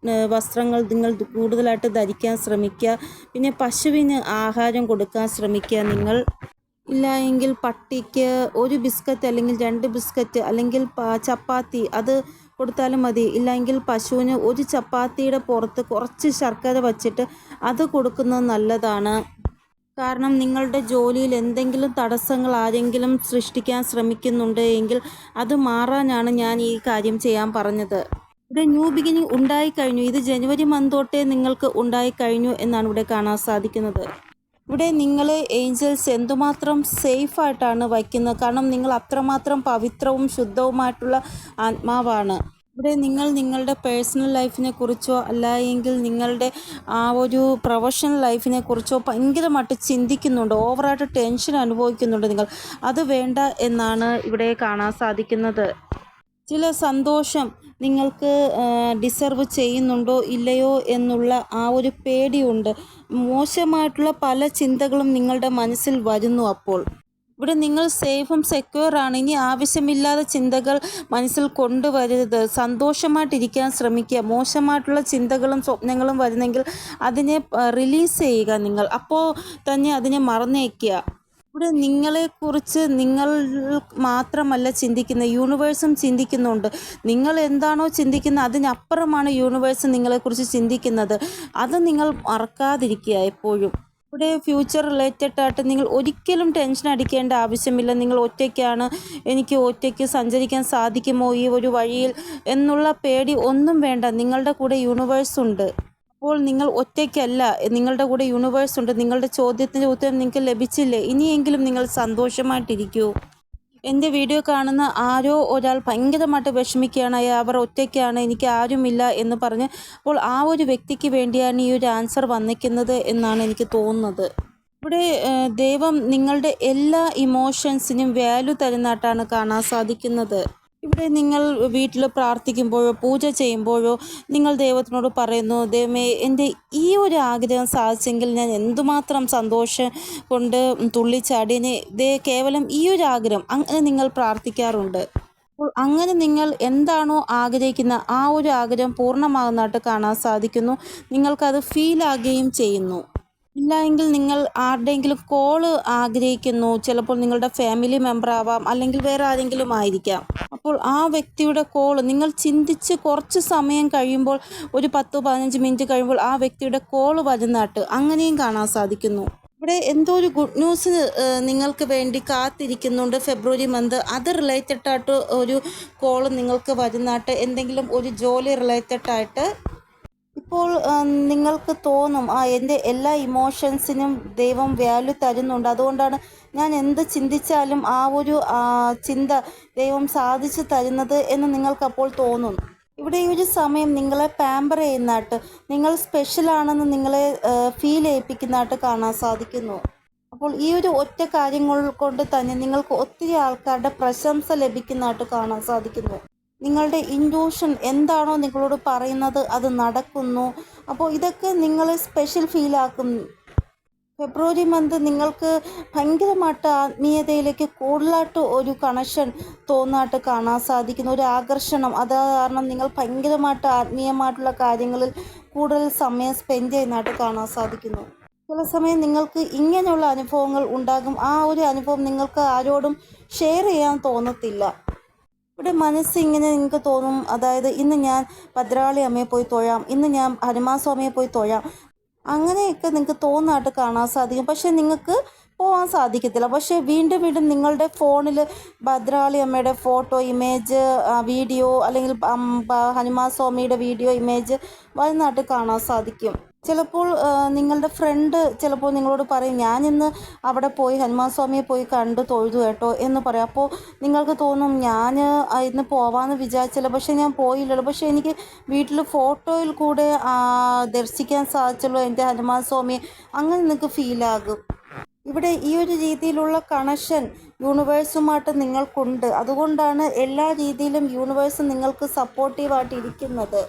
Speaker 1: വസ്ത്രങ്ങൾ നിങ്ങൾ കൂടുതലായിട്ട് ധരിക്കാൻ ശ്രമിക്കുക. പിന്നെ പശുവിന് ആഹാരം കൊടുക്കാൻ ശ്രമിക്കുക നിങ്ങൾ. ഇല്ല എങ്കിൽ പട്ടിക്ക് ഒരു ബിസ്ക്കറ്റ് അല്ലെങ്കിൽ 2 ബിസ്ക്കറ്റ് അല്ലെങ്കിൽ ചപ്പാത്തി അത് കൊടുത്താലും മതി. ഇല്ലെങ്കിൽ പശുവിന് ഒരു ചപ്പാത്തിയുടെ പുറത്ത് കുറച്ച് ശർക്കര വച്ചിട്ട് അത് കൊടുക്കുന്നത് നല്ലതാണ്. കാരണം നിങ്ങളുടെ ജോലിയിൽ എന്തെങ്കിലും തടസ്സങ്ങൾ ആരെങ്കിലും സൃഷ്ടിക്കാൻ ശ്രമിക്കുന്നുണ്ട് എങ്കിൽ അത് മാറാനാണ് ഞാൻ ഈ കാര്യം ചെയ്യാൻ പറഞ്ഞത്. ഇവിടെ ന്യൂ ബിഗിനിങ് ഉണ്ടായിക്കഴിഞ്ഞു. ഇത് ജനുവരി മന്ത് തൊട്ടേ നിങ്ങൾക്ക് ഉണ്ടായിക്കഴിഞ്ഞു എന്നാണ് ഇവിടെ കാണാൻ സാധിക്കുന്നത്. ഇവിടെ നിങ്ങളെ ഏഞ്ചൽസ് എന്തുമാത്രം സേഫായിട്ടാണ് വയ്ക്കുന്നത്. കാരണം നിങ്ങൾ അത്രമാത്രം പവിത്രവും ശുദ്ധവുമായിട്ടുള്ള ആത്മാവാണ്. ഇവിടെ നിങ്ങൾ നിങ്ങളുടെ പേഴ്സണൽ ലൈഫിനെ കുറിച്ചോ അല്ല എങ്കിൽ നിങ്ങളുടെ ആ ഒരു പ്രൊഫഷണൽ ലൈഫിനെ കുറിച്ചോ ഭയങ്കരമായിട്ട് ചിന്തിക്കുന്നുണ്ട്, ഓവറായിട്ട് ടെൻഷൻ അനുഭവിക്കുന്നുണ്ട് നിങ്ങൾ. അത് വേണ്ട എന്നാണ് ഇവിടെ കാണാൻ സാധിക്കുന്നത്. ചില സന്തോഷം നിങ്ങൾക്ക് ഡിസർവ് ചെയ്യുന്നുണ്ടോ ഇല്ലയോ എന്നുള്ള ആ ഒരു പേടിയുണ്ട്. മോശമായിട്ടുള്ള പല ചിന്തകളും നിങ്ങളുടെ മനസ്സിൽ വരുന്നു. അപ്പോൾ ഇവിടെ നിങ്ങൾ സേഫും സെക്യൂറാണ്. ഇനി ആവശ്യമില്ലാത്ത ചിന്തകൾ മനസ്സിൽ കൊണ്ടുവരരുത്. സന്തോഷമായിട്ടിരിക്കാൻ ശ്രമിക്കുക. മോശമായിട്ടുള്ള ചിന്തകളും സ്വപ്നങ്ങളും വരുന്നെങ്കിൽ അതിനെ റിലീസ് ചെയ്യുക നിങ്ങൾ. അപ്പോൾ തന്നെ അതിനെ മറന്നേക്കുക. ഇവിടെ നിങ്ങളെക്കുറിച്ച് നിങ്ങൾ മാത്രമല്ല ചിന്തിക്കുന്നത്, യൂണിവേഴ്സും ചിന്തിക്കുന്നുണ്ട്. നിങ്ങൾ എന്താണോ ചിന്തിക്കുന്നത് അതിനപ്പുറമാണ് യൂണിവേഴ്സ് നിങ്ങളെക്കുറിച്ച് ചിന്തിക്കുന്നത്. അത് നിങ്ങൾ മറക്കാതിരിക്കുക എപ്പോഴും. ഇവിടെ ഫ്യൂച്ചർ റിലേറ്റഡ് ആയിട്ട് നിങ്ങൾ ഒരിക്കലും ടെൻഷൻ അടിക്കേണ്ട ആവശ്യമില്ല. നിങ്ങൾ ഒറ്റയ്ക്കാണ്, എനിക്ക് ഒറ്റയ്ക്ക് സഞ്ചരിക്കാൻ സാധിക്കുമോ ഈ ഒരു വഴിയിൽ എന്നുള്ള പേടി ഒന്നും വേണ്ട. നിങ്ങളുടെ കൂടെ യൂണിവേഴ്സ് ഉണ്ട്. അപ്പോൾ നിങ്ങൾ ഒറ്റയ്ക്കല്ല, നിങ്ങളുടെ കൂടെ യൂണിവേഴ്സ് ഉണ്ട്. നിങ്ങളുടെ ചോദ്യത്തിൻ്റെ ഉത്തരം നിങ്ങൾക്ക് ലഭിച്ചില്ലേ, ഇനിയെങ്കിലും നിങ്ങൾ സന്തോഷമായിട്ടിരിക്കൂ. എൻ്റെ വീഡിയോ കാണുന്ന ആരോ ഒരാൾ ഭയങ്കരമായിട്ട് വിഷമിക്കുകയാണ്, അവർ ഒറ്റയ്ക്കാണ്, എനിക്ക് ആരുമില്ല എന്ന് പറഞ്ഞ്. അപ്പോൾ ആ ഒരു വ്യക്തിക്ക് വേണ്ടിയാണ് ഈ ഒരു ആൻസർ വന്നിരിക്കുന്നത് എന്നാണ് എനിക്ക് തോന്നുന്നത്. ഇവിടെ ദൈവം നിങ്ങളുടെ എല്ലാ ഇമോഷൻസിനും വാല്യൂ തരുന്നതായിട്ടാണ് കാണാൻ സാധിക്കുന്നത്. ഇവിടെ നിങ്ങൾ വീട്ടിൽ പ്രാർത്ഥിക്കുമ്പോഴോ പൂജ ചെയ്യുമ്പോഴോ നിങ്ങൾ ദൈവത്തിനോട് പറയുന്നു, ദൈവമേ എൻ്റെ ഈ ഒരു ആഗ്രഹം സാധിച്ചെങ്കിൽ ഞാൻ എന്തുമാത്രം സന്തോഷം കൊണ്ട് തുള്ളിച്ചാടിനെ, കേവലം ഈ ഒരു ആഗ്രഹം, അങ്ങനെ നിങ്ങൾ പ്രാർത്ഥിക്കാറുണ്ട്. അപ്പോൾ അങ്ങനെ നിങ്ങൾ എന്താണോ ആഗ്രഹിക്കുന്ന ആ ഒരു ആഗ്രഹം പൂർണ്ണമാകുന്നതായിട്ട് കാണാൻ സാധിക്കുന്നു. നിങ്ങൾക്കത് ഫീലാകുകയും ചെയ്യുന്നു. ഇല്ല എങ്കിൽ നിങ്ങൾ ആരുടെയെങ്കിലും കോള് ആഗ്രഹിക്കുന്നു. ചിലപ്പോൾ നിങ്ങളുടെ ഫാമിലി മെമ്പർ ആവാം, അല്ലെങ്കിൽ വേറെ ആരെങ്കിലും ആയിരിക്കാം. അപ്പോൾ ആ വ്യക്തിയുടെ കോള് നിങ്ങൾ ചിന്തിച്ച് കുറച്ച് സമയം കഴിയുമ്പോൾ, ഒരു 10-15 മിനിറ്റ് കഴിയുമ്പോൾ ആ വ്യക്തിയുടെ കോള് വരുന്നതായിട്ട് അങ്ങനെയും കാണാൻ സാധിക്കുന്നു. ഇവിടെ എന്തോ ഒരു ഗുഡ് ന്യൂസ് നിങ്ങൾക്ക് വേണ്ടി കാത്തിരിക്കുന്നുണ്ട് ഫെബ്രുവരി മന്ത്. അത് റിലേറ്റഡ് ആയിട്ട് ഒരു കോള് നിങ്ങൾക്ക് വരുന്നതായിട്ട്, എന്തെങ്കിലും ഒരു ജോലി റിലേറ്റഡ് ആയിട്ട്. ഇപ്പോൾ നിങ്ങൾക്ക് തോന്നും, എൻ്റെ എല്ലാ ഇമോഷൻസിനും ദൈവം വാല്യൂ തരുന്നുണ്ട്, അതുകൊണ്ടാണ് ഞാൻ എന്ത് ചിന്തിച്ചാലും ആ ഒരു ചിന്ത ദൈവം സാധിച്ചു തരുന്നത് എന്ന് നിങ്ങൾക്കപ്പോൾ തോന്നും. ഇവിടെ ഈ ഒരു സമയം നിങ്ങളെ പാമ്പർ ചെയ്യുന്നതായിട്ട്, നിങ്ങൾ സ്പെഷ്യലാണെന്ന് നിങ്ങളെ ഫീൽ ചെയ്യിപ്പിക്കുന്നതായിട്ട് കാണാൻ സാധിക്കുന്നു. അപ്പോൾ ഈ ഒരു ഒറ്റ കാര്യങ്ങൾ കൊണ്ട് തന്നെ നിങ്ങൾക്ക് ഒത്തിരി ആൾക്കാരുടെ പ്രശംസ ലഭിക്കുന്നതായിട്ട് കാണാൻ സാധിക്കുന്നു. നിങ്ങളുടെ ഇൻറ്റ്യൂഷൻ എന്താണോ നിങ്ങളോട് പറയുന്നത് അത് നടക്കുന്നു. അപ്പോൾ ഇതൊക്കെ നിങ്ങളെ സ്പെഷ്യൽ ഫീലാക്കും. ഫെബ്രുവരി മന്ത് നിങ്ങൾക്ക് ഭയങ്കരമായിട്ട് ആത്മീയതയിലേക്ക് കൂടുതലായിട്ട് ഒരു കണക്ഷൻ തോന്നായിട്ട് കാണാൻ സാധിക്കുന്നു. ഒരു ആകർഷണം, അത് കാരണം നിങ്ങൾ ഭയങ്കരമായിട്ട് ആത്മീയമായിട്ടുള്ള കാര്യങ്ങളിൽ കൂടുതൽ സമയം സ്പെൻഡ് ചെയ്യുന്നതായിട്ട് കാണാൻ സാധിക്കുന്നു. ചില സമയം നിങ്ങൾക്ക് ഇങ്ങനെയുള്ള അനുഭവങ്ങൾ ഉണ്ടാകും. ആ ഒരു അനുഭവം നിങ്ങൾക്ക് ആരോടും ഷെയർ ചെയ്യാൻ തോന്നത്തില്ല. ഇവിടെ മനസ്സ് ഇങ്ങനെ നിങ്ങൾക്ക് തോന്നും, അതായത് ഇന്ന് ഞാൻ ഭദ്രകാളി അമ്മയെ പോയി തൊഴാം, ഇന്ന് ഞാൻ ഹനുമാൻ സ്വാമിയെ പോയി തൊഴാം, അങ്ങനെയൊക്കെ നിങ്ങൾക്ക് തോന്നായിട്ട് കാണാൻ സാധിക്കും. പക്ഷേ നിങ്ങൾക്ക് പോകാൻ സാധിക്കത്തില്ല. പക്ഷേ വീണ്ടും വീണ്ടും നിങ്ങളുടെ ഫോണിൽ ഭദ്രകാളി അമ്മയുടെ ഫോട്ടോ, ഇമേജ്, വീഡിയോ, അല്ലെങ്കിൽ ഹനുമാൻ സ്വാമിയുടെ വീഡിയോ, ഇമേജ് വരുന്നതായിട്ട് കാണാൻ സാധിക്കും. ചിലപ്പോൾ നിങ്ങളുടെ ഫ്രണ്ട് ചിലപ്പോൾ നിങ്ങളോട് പറയും, ഞാനിന്ന് അവിടെ പോയി ഹനുമാൻ സ്വാമിയെ പോയി കണ്ട് തൊഴുതു കേട്ടോ എന്ന് പറയും. അപ്പോൾ നിങ്ങൾക്ക് തോന്നും, ഞാൻ ഇന്ന് പോവാമെന്ന് വിചാരിച്ചില്ല, പക്ഷേ ഞാൻ പോയില്ലല്ലോ, പക്ഷേ എനിക്ക് വീട്ടിൽ ഫോട്ടോയിൽ കൂടെ ദർശിക്കാൻ സാധിച്ചല്ലോ എൻ്റെ ഹനുമാൻ സ്വാമിയെ, അങ്ങനെ നിങ്ങൾക്ക് ഫീലാകും. ഇവിടെ ഈ ഒരു രീതിയിലുള്ള കണക്ഷൻ യൂണിവേഴ്സുമായിട്ട് നിങ്ങൾക്കുണ്ട്. അതുകൊണ്ടാണ് എല്ലാ രീതിയിലും യൂണിവേഴ്സ് നിങ്ങൾക്ക് സപ്പോർട്ടീവായിട്ട് ഇരിക്കുന്നത്.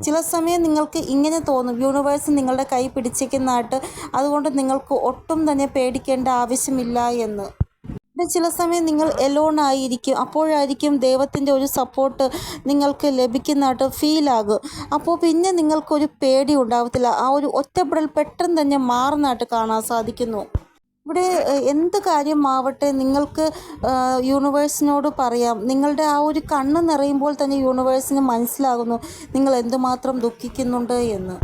Speaker 1: ചില സമയം നിങ്ങൾക്ക് ഇങ്ങനെ തോന്നും, യൂണിവേഴ്സ് നിങ്ങളുടെ കൈ പിടിച്ചിരിക്കുന്നതായിട്ട്, അതുകൊണ്ട് നിങ്ങൾക്ക് ഒട്ടും തന്നെ പേടിക്കേണ്ട ആവശ്യമില്ല എന്ന്. പിന്നെ ചില സമയം നിങ്ങൾ എലോൺ ആയിരിക്കും, അപ്പോഴായിരിക്കും ദൈവത്തിൻ്റെ ഒരു സപ്പോർട്ട് നിങ്ങൾക്ക് ലഭിക്കുന്നതായിട്ട് ഫീലാകും. അപ്പോൾ പിന്നെ നിങ്ങൾക്കൊരു പേടി ഉണ്ടാകത്തില്ല. ആ ഒരു ഒറ്റപ്പെടൽ പെട്ടെന്ന് തന്നെ മാറുന്നതായിട്ട് കാണാൻ സാധിക്കുന്നു. ഇവിടെ എന്ത് കാര്യമാവട്ടെ നിങ്ങൾക്ക് യൂണിവേഴ്സിനോട് പറയാം. നിങ്ങളുടെ ആ ഒരു കണ്ണ് നിറയുമ്പോൾ തന്നെ യൂണിവേഴ്സിന് മനസ്സിലാകുന്നു നിങ്ങൾ എന്തുമാത്രം ദുഃഖിക്കുന്നുണ്ട് എന്ന്.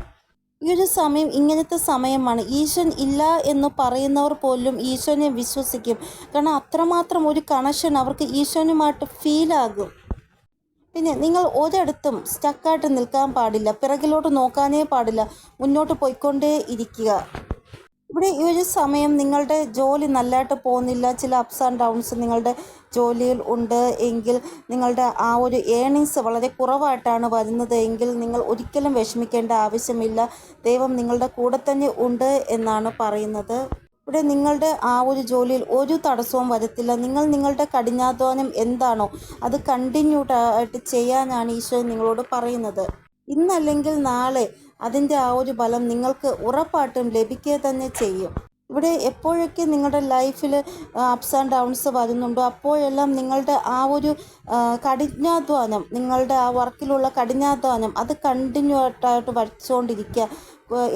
Speaker 1: ഈ ഒരു സമയം ഇങ്ങനത്തെ സമയമാണ്. ഈശ്വരൻ ഇല്ല എന്ന് പറയുന്നവർ പോലും ഈശ്വരനെ വിശ്വസിക്കും. കാരണം അത്രമാത്രം ഒരു കണക്ഷൻ അവർക്ക് ഈശ്വരനുമായിട്ട് ഫീലാകും. പിന്നെ നിങ്ങൾ ഒരിടത്തും സ്റ്റക്കായിട്ട് നിൽക്കാൻ പാടില്ല, പിറകിലോട്ട് നോക്കാനേ പാടില്ല, മുന്നോട്ട് പോയിക്കൊണ്ടേ ഇരിക്കുക. ഇവിടെ ഈ ഒരു സമയം നിങ്ങളുടെ ജോലി നല്ലതായിട്ട് പോകുന്നില്ല, ചില അപ്സ് ആൻഡ് ഡൗൺസ് നിങ്ങളുടെ ജോലിയിൽ ഉണ്ട് എങ്കിൽ, നിങ്ങളുടെ ആ ഒരു ഏണിങ്സ് വളരെ കുറവായിട്ടാണ് വരുന്നത് എങ്കിൽ, നിങ്ങൾ ഒരിക്കലും വിഷമിക്കേണ്ട ആവശ്യമില്ല. ദൈവം നിങ്ങളുടെ കൂടെ തന്നെ ഉണ്ട് എന്നാണ് പറയുന്നത്. ഇവിടെ നിങ്ങളുടെ ആ ഒരു ജോലിയിൽ ഒരു തടസ്സവും വരത്തില്ല. നിങ്ങൾ നിങ്ങളുടെ കഠിനാധ്വാനം എന്താണോ അത് കണ്ടിന്യൂ ആയിട്ട് ചെയ്യാനാണ് ഈശോ നിങ്ങളോട് പറയുന്നത്. ഇന്നല്ലെങ്കിൽ നാളെ അതിൻ്റെ ആ ഒരു ഫലം നിങ്ങൾക്ക് ഉറപ്പായിട്ടും ലഭിക്കുക തന്നെ ചെയ്യും. ഇവിടെ എപ്പോഴൊക്കെ നിങ്ങളുടെ ലൈഫിൽ അപ്സ് ആൻഡ് ഡൗൺസ് വരുന്നുണ്ടോ അപ്പോഴെല്ലാം നിങ്ങളുടെ ആ ഒരു കഠിനാധ്വാനം, നിങ്ങളുടെ ആ വർക്കിലുള്ള കഠിനാധ്വാനം അത് കണ്ടിന്യൂ ആയിട്ട് വരച്ചുകൊണ്ടിരിക്കുക.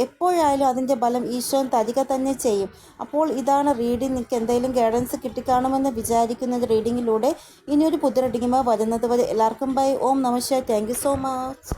Speaker 1: എപ്പോഴായാലും അതിൻ്റെ ഫലം ഈശ്വരൻ തരിക തന്നെ ചെയ്യും. അപ്പോൾ ഇതാണ് റീഡിംഗ്. നിങ്ങൾക്ക് എന്തെങ്കിലും ഗൈഡൻസ് കിട്ടിക്കാണുമെന്ന് വിചാരിക്കുന്നത് റീഡിങ്ങിലൂടെ. ഇനിയൊരു പുതിയ റീഡിങ്ങുമായി വരുന്നത് വരെ എല്ലാവർക്കും ബൈ. ഓം നമഃ ശിവായ. Thank you so much.